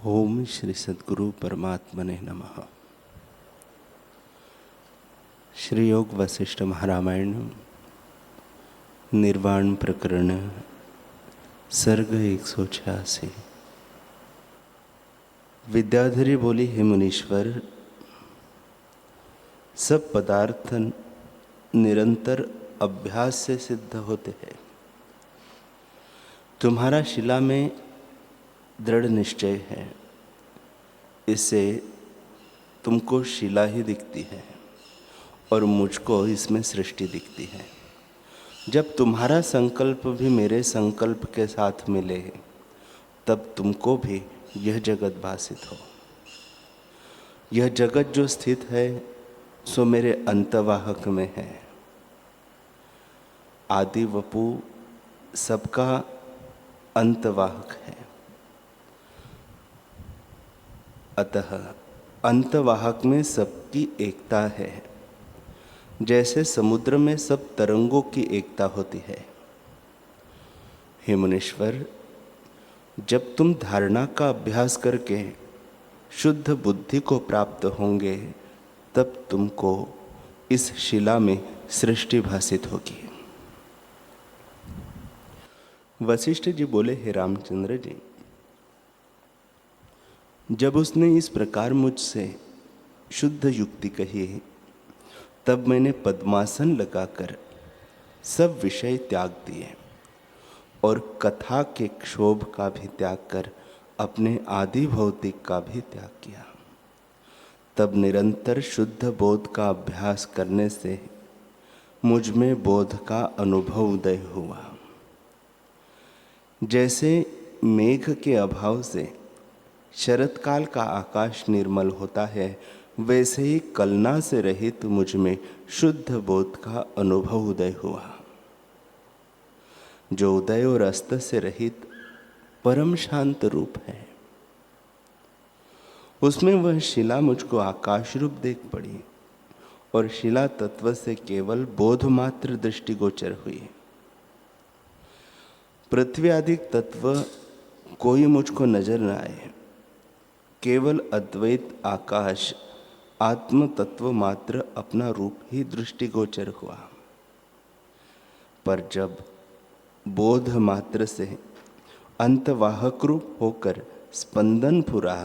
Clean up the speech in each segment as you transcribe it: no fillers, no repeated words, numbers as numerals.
ओम श्री सद्गुरु परमात्मने नमः। श्री योग वशिष्ठ महारामायण निर्वाण प्रकरण सर्ग 186। विद्याधरी बोली, हे मुनीश्वर, सब पदार्थ निरंतर अभ्यास से सिद्ध होते हैं। तुम्हारा शिला में दृढ़ निश्चय है, इससे तुमको शिला ही दिखती है और मुझको इसमें सृष्टि दिखती है। जब तुम्हारा संकल्प भी मेरे संकल्प के साथ मिले, तब तुमको भी यह जगत भासित हो। यह जगत जो स्थित है सो मेरे अंतवाहक में है। आदि वपु सबका अंतवाहक है, अतः अंतवाहक में सबकी एकता है। जैसे समुद्र में सब तरंगों की एकता होती है। हे मुनीश्वर, जब तुम धारणा का अभ्यास करके शुद्ध बुद्धि को प्राप्त होंगे, तब तुमको इस शिला में सृष्टि भासित होगी। वशिष्ठ जी बोले, हे रामचंद्र जी, जब उसने इस प्रकार मुझसे शुद्ध युक्ति कही, तब मैंने पद्मासन लगाकर सब विषय त्याग दिए और कथा के क्षोभ का भी त्याग कर अपने आदि भौतिक का भी त्याग किया। तब निरंतर शुद्ध बोध का अभ्यास करने से मुझ में बोध का अनुभव उदय हुआ। जैसे मेघ के अभाव से शरतकाल का आकाश निर्मल होता है, वैसे ही कलना से रहित मुझ में शुद्ध बोध का अनुभव उदय हुआ। जो उदय और अस्त से रहित परम शांत रूप है, उसमें वह शिला मुझको आकाश रूप देख पड़ी और शिला तत्व से केवल बोध मात्र दृष्टिगोचर हुई। पृथ्वी आदि तत्व कोई मुझको नजर न आए, केवल अद्वैत आकाश आत्म तत्व मात्र अपना रूप ही दृष्टिगोचर हुआ। पर जब बोध मात्र से अंतवाहक रूप होकर स्पंदन फुरा,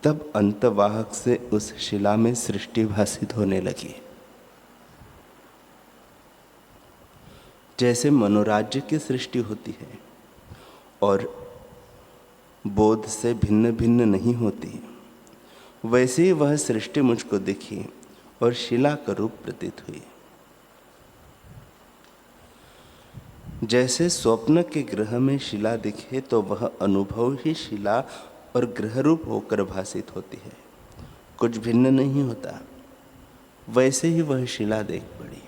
तब अंतवाहक से उस शिला में सृष्टि भासित होने लगी। जैसे मनोराज्य की सृष्टि होती है और बोध से भिन्न भिन्न नहीं होती, वैसे ही वह सृष्टि मुझको दिखी और शिला का रूप प्रतीत हुई। जैसे स्वप्न के ग्रह में शिला दिखे तो वह अनुभव ही शिला और ग्रह रूप होकर भासित होती है, कुछ भिन्न नहीं होता। वैसे ही वह शिला देख पड़ी।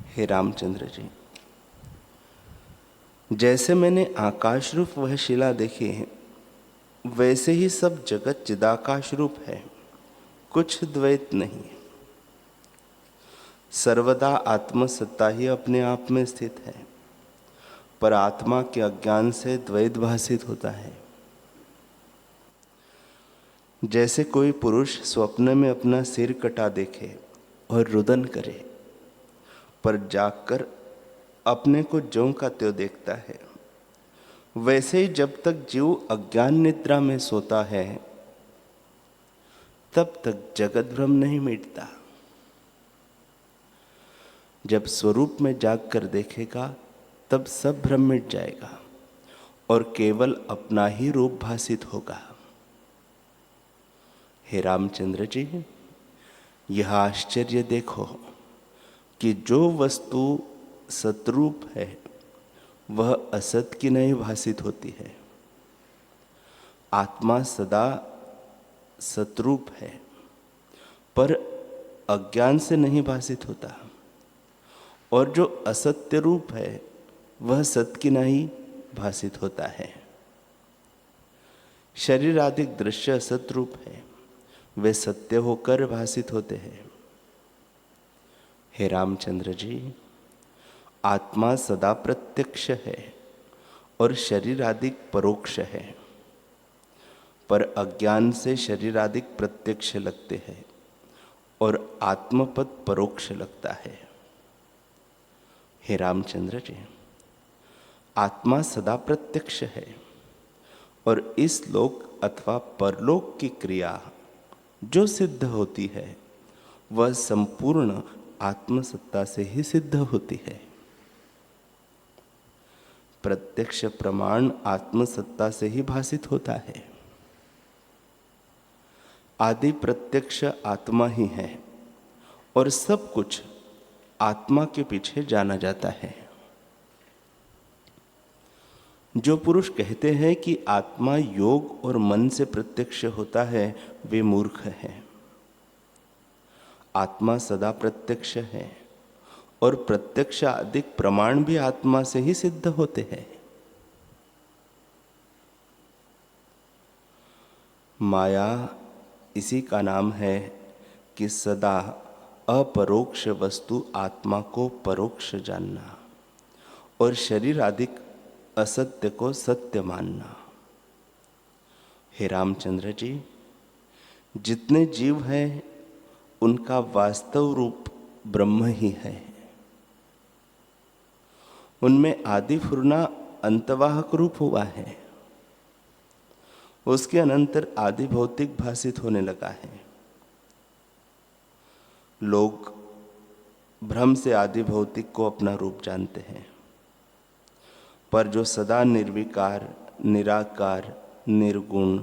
हे रामचंद्र जी, जैसे मैंने आकाश रूप वह शिला देखी है, वैसे ही सब जगत चिदाकाश रूप है, कुछ द्वैत नहीं। सर्वदा आत्मसत्ता ही अपने आप में स्थित है, पर आत्मा के अज्ञान से द्वैत भासित होता है। जैसे कोई पुरुष स्वप्न में अपना सिर कटा देखे और रुदन करे, पर जागकर अपने को ज्यों का त्यों देखता है, वैसे ही जब तक जीव अज्ञान निद्रा में सोता है, तब तक जगत भ्रम नहीं मिटता। जब स्वरूप में जाग कर देखेगा, तब सब भ्रम मिट जाएगा और केवल अपना ही रूप भासित होगा। हे रामचंद्र जी, यह आश्चर्य देखो कि जो वस्तु सतरूप है वह असत की नहीं भासित होती है। आत्मा सदा सतरूप है, पर अज्ञान से नहीं भासित होता, और जो असत्य रूप है वह सत की नहीं भासित होता है। शरीर आदि दृश्य असत रूप है, वे सत्य होकर भासित होते हैं। हे रामचंद्र जी, आत्मा सदा प्रत्यक्ष है और शरीर आदि परोक्ष है, पर अज्ञान से शरीर आदि प्रत्यक्ष लगते हैं और आत्मपद परोक्ष लगता है। हे रामचंद्र जी, आत्मा सदा प्रत्यक्ष है और इस लोक अथवा परलोक की क्रिया जो सिद्ध होती है वह संपूर्ण आत्मसत्ता से ही सिद्ध होती है। प्रत्यक्ष प्रमाण आत्मसत्ता से ही भासित होता है। आदि प्रत्यक्ष आत्मा ही है और सब कुछ आत्मा के पीछे जाना जाता है। जो पुरुष कहते हैं कि आत्मा योग और मन से प्रत्यक्ष होता है, वे मूर्ख हैं। आत्मा सदा प्रत्यक्ष है और प्रत्यक्ष अधिक प्रमाण भी आत्मा से ही सिद्ध होते हैं। माया इसी का नाम है कि सदा अपरोक्ष वस्तु आत्मा को परोक्ष जानना और शरीर आदि असत्य को सत्य मानना। हे रामचंद्र जी, जितने जीव हैं उनका वास्तव रूप ब्रह्म ही है। उनमें आदि फुरना अंतवाहक रूप हुआ है, उसके अनंतर आदि भौतिक भासित होने लगा है। लोग भ्रम से आदि भौतिक को अपना रूप जानते हैं, पर जो सदा निर्विकार, निराकार, निर्गुण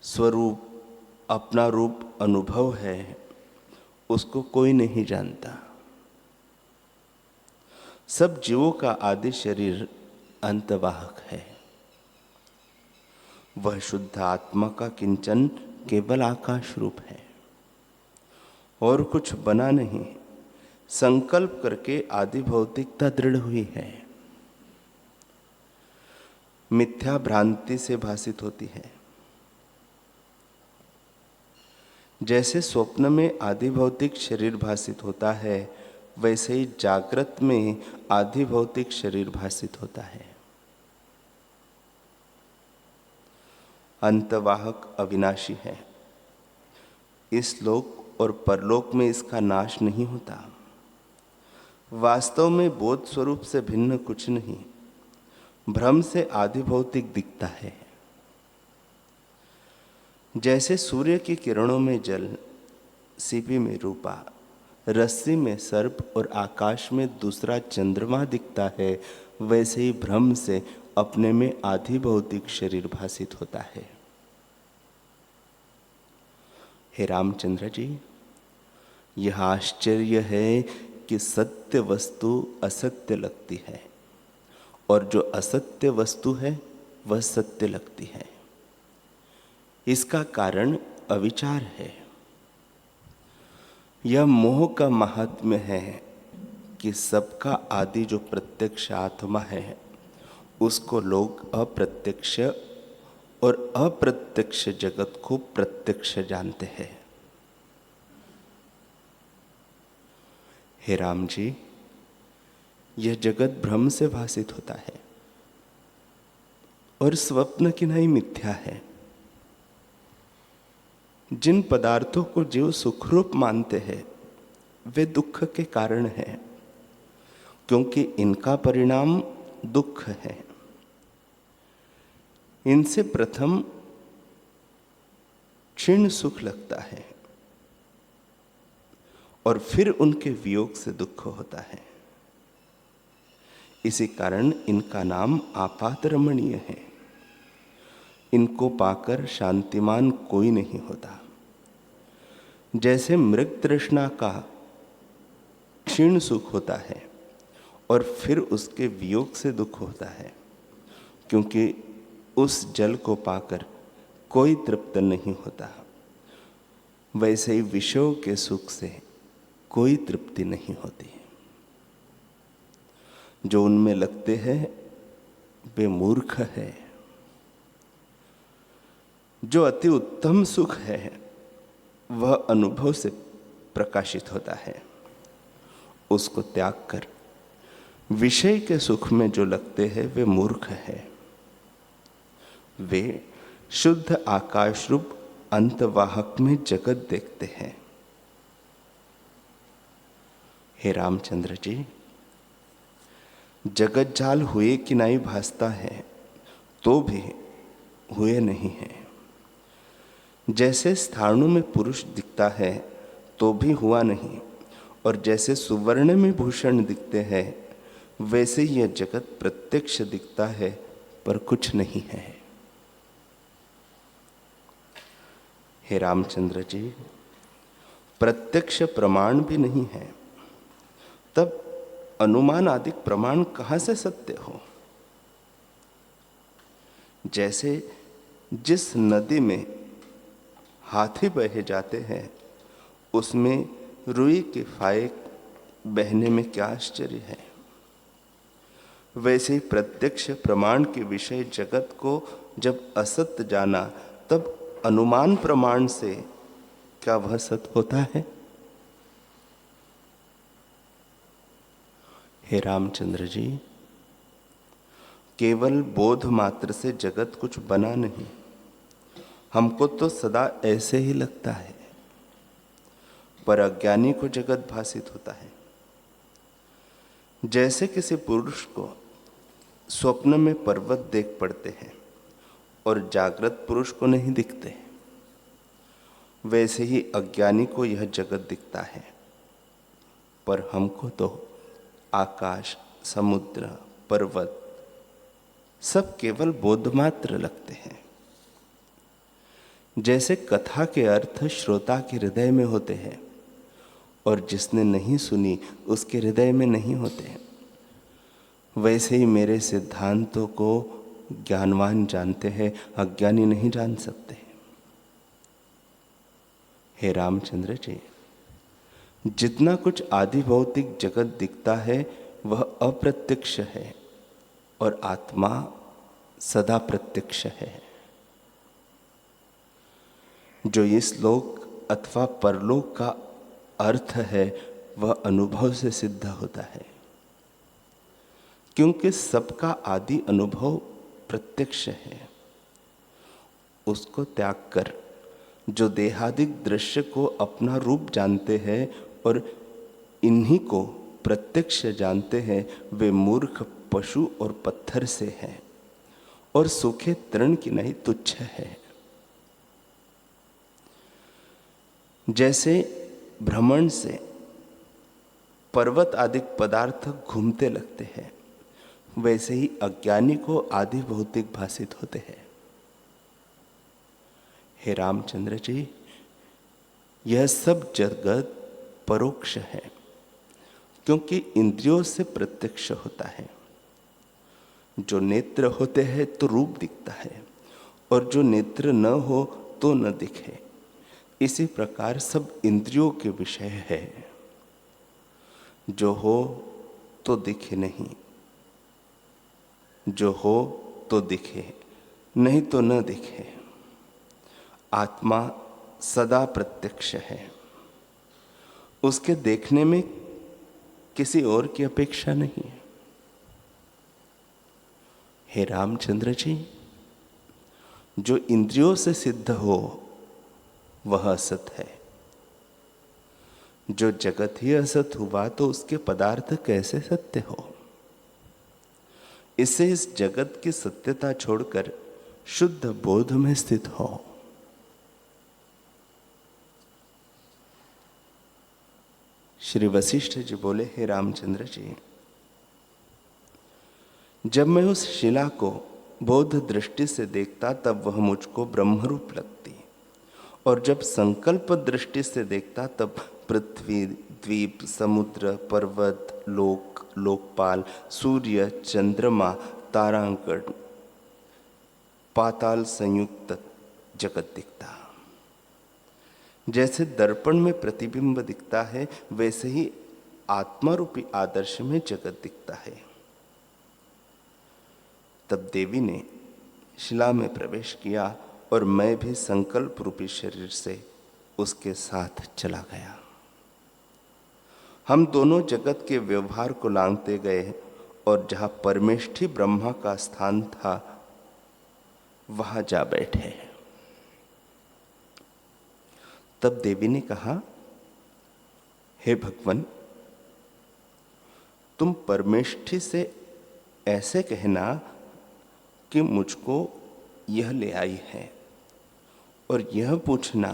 स्वरूप अपना रूप अनुभव है, उसको कोई नहीं जानता। सब जीवों का आदि शरीर अंतवाहक है। वह शुद्ध आत्मा का किंचन केवल आकाश रूप है और कुछ बना नहीं। संकल्प करके आदि भौतिकता दृढ़ हुई है, मिथ्या भ्रांति से भासित होती है। जैसे स्वप्न में आदि भौतिक शरीर भासित होता है, वैसे ही जागृत में आदि भौतिक शरीर भासित होता है। अंतवाहक अविनाशी है। इस लोक और परलोक में इसका नाश नहीं होता। वास्तव में बोध स्वरूप से भिन्न कुछ नहीं, भ्रम से आदि भौतिक दिखता है। जैसे सूर्य की किरणों में जल, सीपी में रूपा, रस्सी में सर्प और आकाश में दूसरा चंद्रमा दिखता है, वैसे ही भ्रम से अपने में आदि भौतिक शरीर भासित होता है। हे रामचंद्र जी, यह आश्चर्य है कि सत्य वस्तु असत्य लगती है और जो असत्य वस्तु है वह सत्य लगती है। इसका कारण अविचार है। यह मोह का महात्म्य है कि सबका आदि जो प्रत्यक्ष आत्मा है उसको लोग अप्रत्यक्ष और अप्रत्यक्ष जगत को प्रत्यक्ष जानते हैं। हे राम जी, यह जगत भ्रम से भासित होता है और स्वप्न की नहीं मिथ्या है। जिन पदार्थों को जीव सुखरूप मानते हैं वे दुख के कारण हैं, क्योंकि इनका परिणाम दुख है। इनसे प्रथम क्षीण सुख लगता है और फिर उनके वियोग से दुख होता है। इसी कारण इनका नाम आपात रमणीय है। इनको पाकर शांतिमान कोई नहीं होता। जैसे मृग तृष्णा का क्षीण सुख होता है और फिर उसके वियोग से दुख होता है, क्योंकि उस जल को पाकर कोई तृप्त नहीं होता, वैसे ही विषयों के सुख से कोई तृप्ति नहीं होती। जो उनमें लगते हैं वे मूर्ख है। जो अति उत्तम सुख है वह अनुभव से प्रकाशित होता है। उसको त्याग कर विषय के सुख में जो लगते हैं वे मूर्ख है। वे शुद्ध आकाश रूप अंतवाहक में जगत देखते हैं। हे रामचंद्र जी, जगत जाल हुए कि नहीं भासता है तो भी हुए नहीं है। जैसे स्थाणु में पुरुष दिखता है तो भी हुआ नहीं, और जैसे सुवर्ण में भूषण दिखते हैं वैसे यह जगत प्रत्यक्ष दिखता है पर कुछ नहीं है। हे रामचंद्र जी, प्रत्यक्ष प्रमाण भी नहीं है, तब अनुमान आदि प्रमाण कहां से सत्य हो। जैसे जिस नदी में हाथी बहे जाते हैं उसमें रुई के फाये बहने में क्या आश्चर्य है। वैसे ही प्रत्यक्ष प्रमाण के विषय जगत को जब असत्य जाना तब अनुमान प्रमाण से क्या वह सत्य होता है। हे रामचंद्र जी, केवल बोध मात्र से जगत कुछ बना नहीं। हमको तो सदा ऐसे ही लगता है, पर अज्ञानी को जगत भासित होता है। जैसे किसी पुरुष को स्वप्न में पर्वत देख पड़ते हैं और जागृत पुरुष को नहीं दिखते, वैसे ही अज्ञानी को यह जगत दिखता है, पर हमको तो आकाश, समुद्र, पर्वत सब केवल बोधमात्र लगते हैं। जैसे कथा के अर्थ श्रोता के हृदय में होते हैं और जिसने नहीं सुनी उसके हृदय में नहीं होते, वैसे ही मेरे सिद्धांतों को ज्ञानवान जानते हैं, अज्ञानी नहीं जान सकते। हे रामचंद्र जी, जितना कुछ आदि भौतिक जगत दिखता है वह अप्रत्यक्ष है और आत्मा सदा प्रत्यक्ष है। जो इस लोक अथवा परलोक का अर्थ है वह अनुभव से सिद्ध होता है, क्योंकि सबका आदि अनुभव प्रत्यक्ष है। उसको त्याग कर जो देहादिक दृश्य को अपना रूप जानते हैं और इन्हीं को प्रत्यक्ष जानते हैं, वे मूर्ख पशु और पत्थर से हैं और सूखे तृण की नहीं तुच्छ है। जैसे भ्रमण से पर्वत आदि पदार्थ घूमते लगते हैं, वैसे ही अज्ञानी को आदि भौतिक भासित होते हैं। हे रामचंद्र जी, यह सब जगत परोक्ष है, क्योंकि इंद्रियों से प्रत्यक्ष होता है। जो नेत्र होते हैं तो रूप दिखता है, और जो नेत्र न हो तो न दिखे। इसी प्रकार सब इंद्रियों के विषय है। जो हो तो दिखे नहीं, जो हो तो दिखे, नहीं तो न दिखे। आत्मा सदा प्रत्यक्ष है, उसके देखने में किसी और की अपेक्षा नहीं है। हे रामचंद्र जी, जो इंद्रियों से सिद्ध हो वह असत है। जो जगत ही असत हुआ तो उसके पदार्थ कैसे सत्य हो। इससे इस जगत की सत्यता छोड़कर शुद्ध बोध में स्थित हो। श्री वशिष्ठ जी बोले, हे रामचंद्र जी, जब मैं उस शिला को बोध दृष्टि से देखता तब वह मुझको ब्रह्मरूप लगती, और जब संकल्प दृष्टि से देखता तब पृथ्वी, द्वीप, समुद्र, पर्वत, लोक, लोकपाल, सूर्य, चंद्रमा, तारांगण, पाताल संयुक्त जगत दिखता। जैसे दर्पण में प्रतिबिंब दिखता है वैसे ही आत्मा रूपी आदर्श में जगत दिखता है। तब देवी ने शिला में प्रवेश किया और मैं भी संकल्प रूपी शरीर से उसके साथ चला गया। हम दोनों जगत के व्यवहार को लांघते गए और जहाँ परमेष्ठी ब्रह्मा का स्थान था वहाँ जा बैठे। तब देवी ने कहा, हे भगवान, तुम परमेष्ठी से ऐसे कहना कि मुझको यह ले आई है, और यह पूछना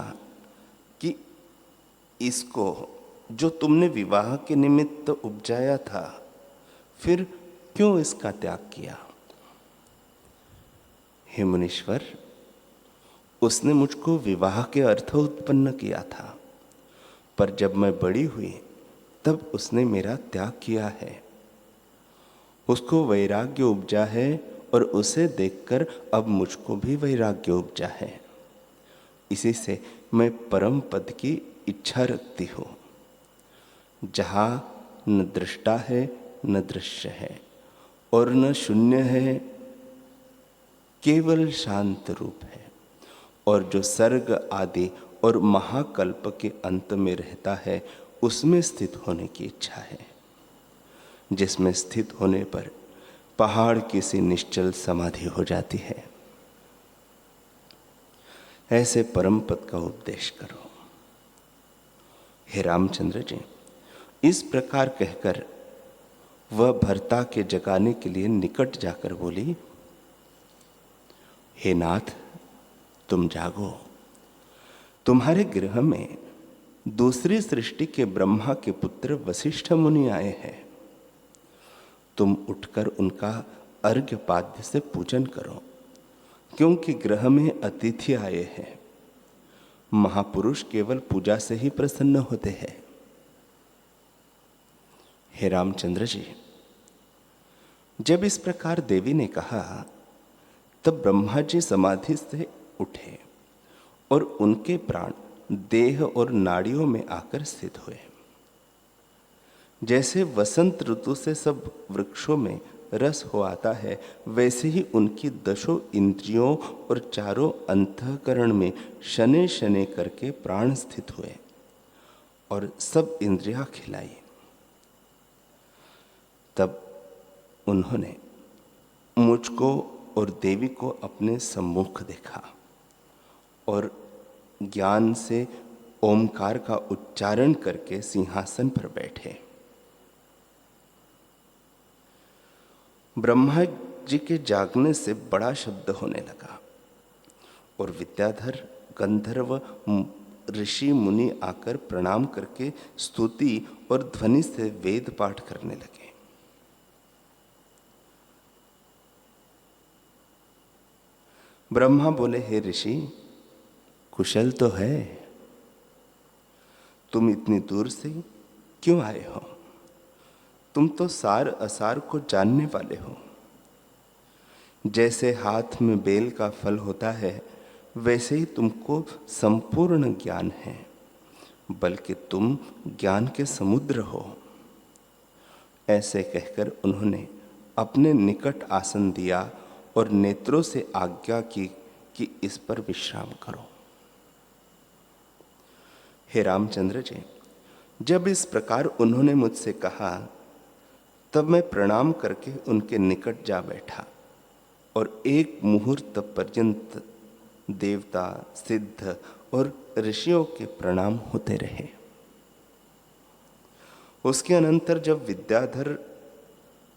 कि इसको जो तुमने विवाह के निमित्त उपजाया था, फिर क्यों इसका त्याग किया। हे मुनीश्वर, उसने मुझको विवाह के अर्थ उत्पन्न किया था, पर जब मैं बड़ी हुई तब उसने मेरा त्याग किया है। उसको वैराग्य उपजा है और उसे देखकर अब मुझको भी वैराग्य उपजा है। इसी से मैं परम पद की इच्छा रखती हूँ, जहाँ न दृष्टा है न दृश्य है और न शून्य है, केवल शांत रूप है, और जो सर्ग आदि और महाकल्प के अंत में रहता है उसमें स्थित होने की इच्छा है, जिसमें स्थित होने पर पहाड़ की सी निश्चल समाधि हो जाती है। ऐसे परम पद का उपदेश करो। हे रामचंद्र जी, इस प्रकार कहकर वह भर्ता के जगाने के लिए निकट जाकर बोली, हे नाथ, तुम जागो। तुम्हारे गृह में दूसरी सृष्टि के ब्रह्मा के पुत्र वशिष्ठ मुनि आए हैं। तुम उठकर उनका अर्घ्य पाद्य से पूजन करो, क्योंकि गृह में अतिथि आए हैं। महापुरुष केवल पूजा से ही प्रसन्न होते हैं। हे रामचंद्र जी, जब इस प्रकार देवी ने कहा तब ब्रह्मा जी समाधि से उठे और उनके प्राण देह और नाड़ियों में आकर स्थित हुए। जैसे वसंत ऋतु से सब वृक्षों में रस हो आता है, वैसे ही उनकी दशों इंद्रियों और चारों अंतःकरण में शने शने करके प्राण स्थित हुए और सब इंद्रियां खिलाई। तब उन्होंने मुझको और देवी को अपने सम्मुख देखा और ज्ञान से ओमकार का उच्चारण करके सिंहासन पर बैठे। ब्रह्मा जी के जागने से बड़ा शब्द होने लगा और विद्याधर, गंधर्व, ऋषि मुनि आकर प्रणाम करके स्तुति और ध्वनि से वेद पाठ करने लगे। ब्रह्मा बोले, हे ऋषि, कुशल तो है, तुम इतनी दूर से क्यों आए हो? तुम तो सार असार को जानने वाले हो। जैसे हाथ में बेल का फल होता है, वैसे ही तुमको संपूर्ण ज्ञान है, बल्कि तुम ज्ञान के समुद्र हो। ऐसे कहकर उन्होंने अपने निकट आसन दिया और नेत्रों से आज्ञा की कि इस पर विश्राम करो। हे रामचंद्र जी, जब इस प्रकार उन्होंने मुझसे कहा तब मैं प्रणाम करके उनके निकट जा बैठा और एक मुहूर्त पर्यंत देवता, सिद्ध और ऋषियों के प्रणाम होते रहे। उसके अनंतर जब विद्याधर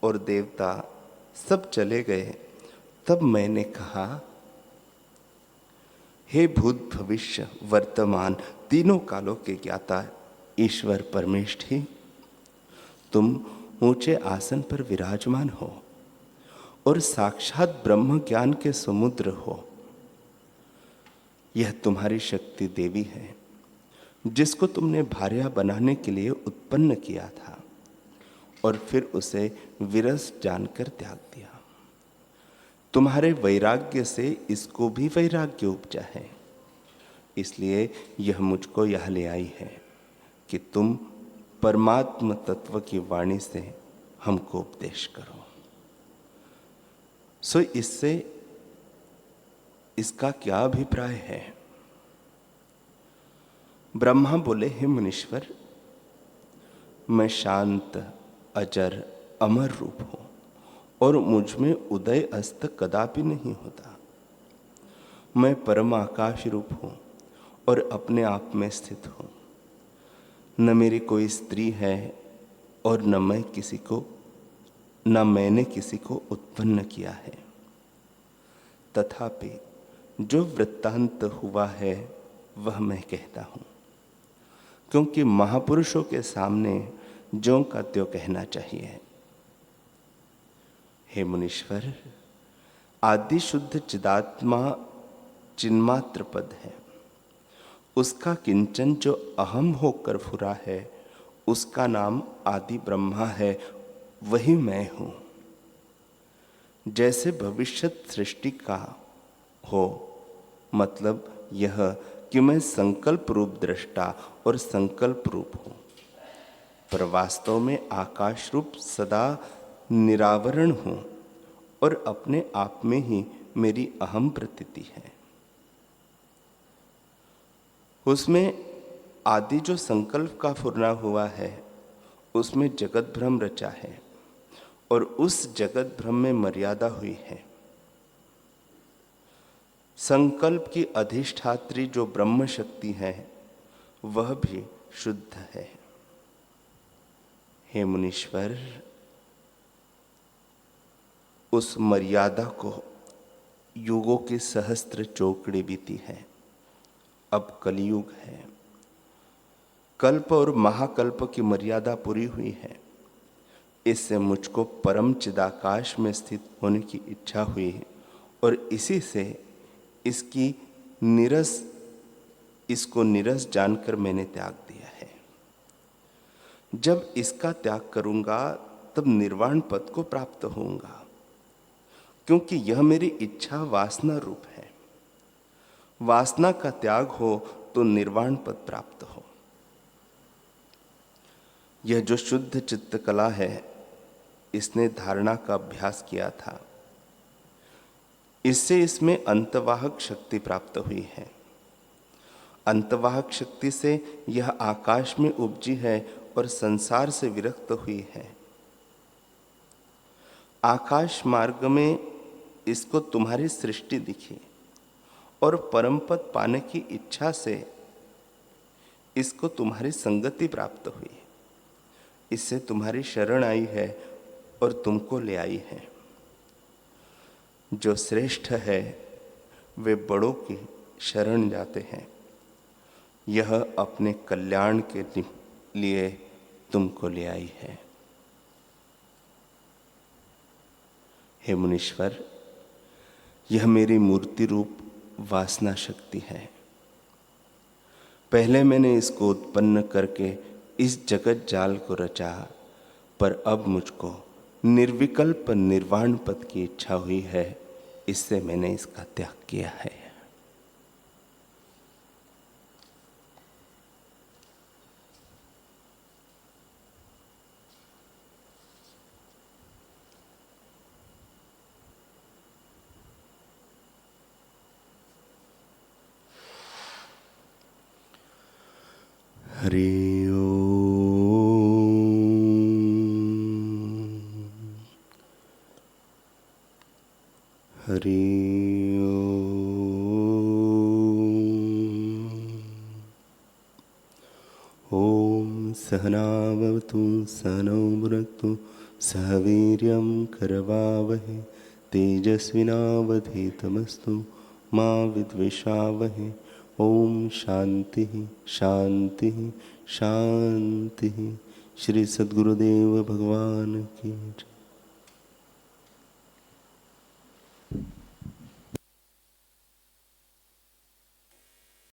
और देवता सब चले गए, तब मैंने कहा, हे भूत भविष्य वर्तमान तीनों कालों के ज्ञाता ईश्वर परमेष्ठी, तुम ऊंचे आसन पर विराजमान हो और साक्षात ब्रह्म ज्ञान के समुद्र हो। यह तुम्हारी शक्ति देवी है, जिसको तुमने भार्या बनाने के लिए उत्पन्न किया था और फिर उसे विरस जानकर त्याग दिया। तुम्हारे वैराग्य से इसको भी वैराग्य उपजा है, इसलिए यह मुझको यह ले आई है कि तुम परमात्म तत्व की वाणी से हमको उपदेश करो। सो इससे इसका क्या अभिप्राय है? ब्रह्मा बोले, हे मुनीश्वर, मैं शांत, अजर, अमर रूप हूं और मुझ में उदय अस्त कदापि नहीं होता। मैं परम आकाश रूप हूँ और अपने आप में स्थित हूँ। न मेरी कोई स्त्री है और न मैंने किसी को उत्पन्न किया है। तथापि जो वृत्तांत हुआ है वह मैं कहता हूँ, क्योंकि महापुरुषों के सामने ज्यों का त्यों कहना चाहिए। हे मुनीश्वर, आदि शुद्ध चिदात्मा चिन्मात्र पद है। उसका किंचन जो अहम होकर फुरा है, उसका नाम आदि ब्रह्मा है, वही मैं हूं। जैसे भविष्यत सृष्टि का हो, मतलब यह कि मैं संकल्प रूप दृष्टा और संकल्प रूप हूं, पर वास्तव में आकाश रूप सदा निरावरण हूं और अपने आप में ही मेरी अहम प्रतीति है। उसमें आदि जो संकल्प का फुरना हुआ है, उसमें जगत भ्रम रचा है और उस जगत भ्रम में मर्यादा हुई है। संकल्प की अधिष्ठात्री जो ब्रह्म शक्ति है वह भी शुद्ध है। हे मुनीश्वर, उस मर्यादा को युगों की सहस्त्र चौकड़ी बीती है। अब कलयुग है। कल्प और महाकल्प की मर्यादा पूरी हुई है। इससे मुझको परम चिदाकाश में स्थित होने की इच्छा हुई और इसी से इसको निरस जानकर मैंने त्याग दिया है। जब इसका त्याग करूंगा तब निर्वाण पद को प्राप्त होऊंगा, क्योंकि यह मेरी इच्छा वासना रूप है। वासना का त्याग हो तो निर्वाण पद प्राप्त हो। यह जो शुद्ध चित्त कला है, इसने धारणा का अभ्यास किया था। इससे इसमें अंतवाहक शक्ति प्राप्त हुई है। अंतवाहक शक्ति से यह आकाश में उपजी है और संसार से विरक्त हुई है। आकाश मार्ग में इसको तुम्हारी सृष्टि दिखी और परम पद पाने की इच्छा से इसको तुम्हारी संगति प्राप्त हुई। इससे तुम्हारी शरण आई है और तुमको ले आई है। जो श्रेष्ठ है वे बड़ों की शरण जाते हैं। यह अपने कल्याण के लिए तुमको ले आई है। हे मुनीश्वर, यह मेरी मूर्ति रूप वासना शक्ति है। पहले मैंने इसको उत्पन्न करके इस जगत जाल को रचा, पर अब मुझको निर्विकल्प निर्वाण पद की इच्छा हुई है। इससे मैंने इसका त्याग किया है। हरि ओम। हरि ओम। सहनावतु सहनौ भुनक्तु सह वीर्यं करवावहै तेजस्विनावधीतमस्तु मा विद्विषावहै। ओम शांति शांति शांति। श्री सद्गुरुदेव भगवान की जय।